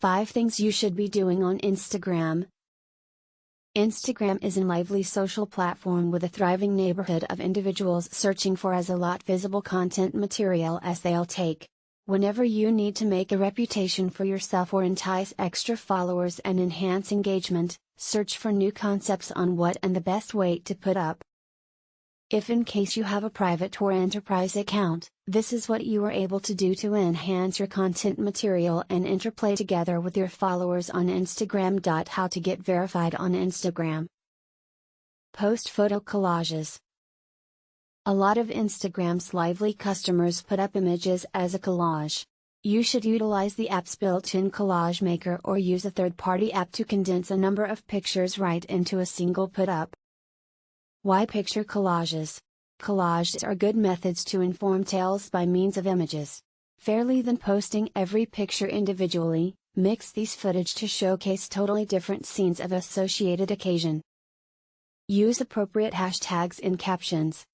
5 things you should be doing on Instagram. Instagram is a lively social platform with a thriving neighborhood of individuals searching for as a lot visible content material as they'll take. Whenever you need to make a reputation for yourself or entice extra followers and enhance engagement, search for new concepts on what and the best way to put up. If in case you have a private or enterprise account, this is what you are able to do to enhance your content material and interplay together with your followers on Instagram. How to get verified on Instagram. Post photo collages. A lot of Instagram's lively customers put up images as a collage. You should utilize the app's built-in collage maker or use a third-party app to condense a number of pictures right into a single put-up. Why picture collages? Collages are good methods to inform tales by means of images. Fairly than posting every picture individually, mix these footage to showcase totally different scenes of associated occasion. Use appropriate hashtags in captions.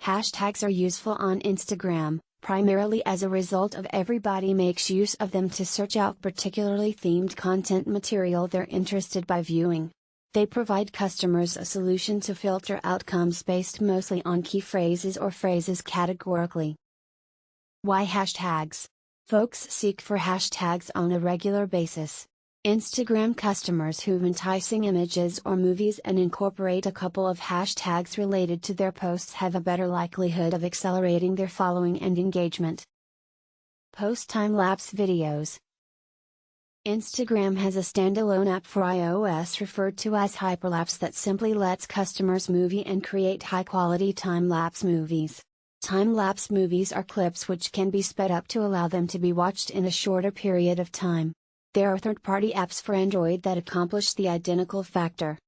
Hashtags are useful on Instagram, primarily as a result of everybody makes use of them to search out particularly themed content material they're interested by viewing. They provide customers a solution to filter outcomes based mostly on key phrases or phrases categorically. Why hashtags? Folks seek for hashtags on a regular basis. Instagram customers who have enticing images or movies and incorporate a couple of hashtags related to their posts have a better likelihood of accelerating their following and engagement. Post time-lapse videos. Instagram has a standalone app for iOS referred to as Hyperlapse that simply lets customers movie and create high-quality time-lapse movies. Time-lapse movies are clips which can be sped up to allow them to be watched in a shorter period of time. There are third-party apps for Android that accomplish the identical factor.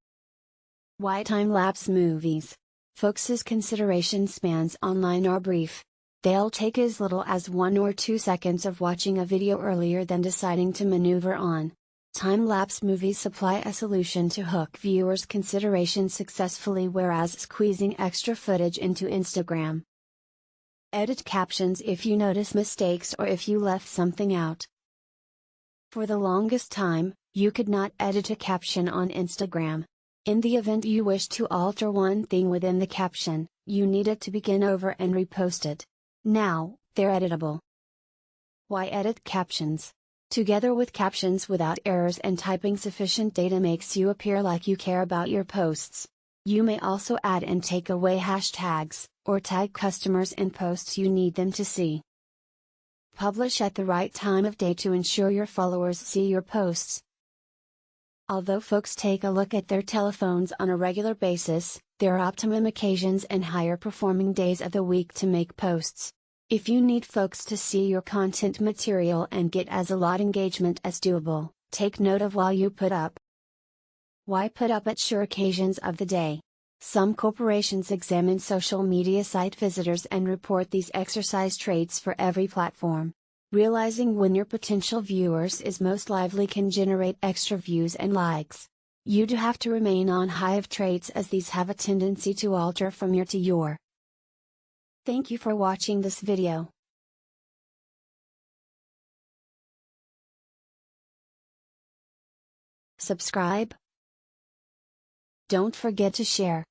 Why time-lapse movies? Folks' consideration spans online are brief. They'll take as little as 1 or 2 seconds of watching a video earlier than deciding to maneuver on. Time-lapse movies supply a solution to hook viewers' consideration successfully, whereas squeezing extra footage into Instagram. Edit captions if you notice mistakes or if you left something out. For the longest time, you could not edit a caption on Instagram. In the event you wish to alter one thing within the caption, you needed to begin over and repost it. Now, they're editable. Why edit captions? Together with captions without errors and typing sufficient data makes you appear like you care about your posts. You may also add and take away hashtags, or tag customers in posts you need them to see. Publish at the right time of day to ensure your followers see your posts. Although folks take a look at their telephones on a regular basis, there are optimum occasions and higher performing days of the week to make posts. If you need folks to see your content material and get as a lot engagement as doable, take note of while you put up. Why put up at sure occasions of the day? Some corporations examine social media site visitors and report these exercise traits for every platform. Realizing when your potential viewers is most lively can generate extra views and likes. You do have to remain on high of traits as these have a tendency to alter from year to year. Thank you for watching this video. Subscribe. Don't forget to share.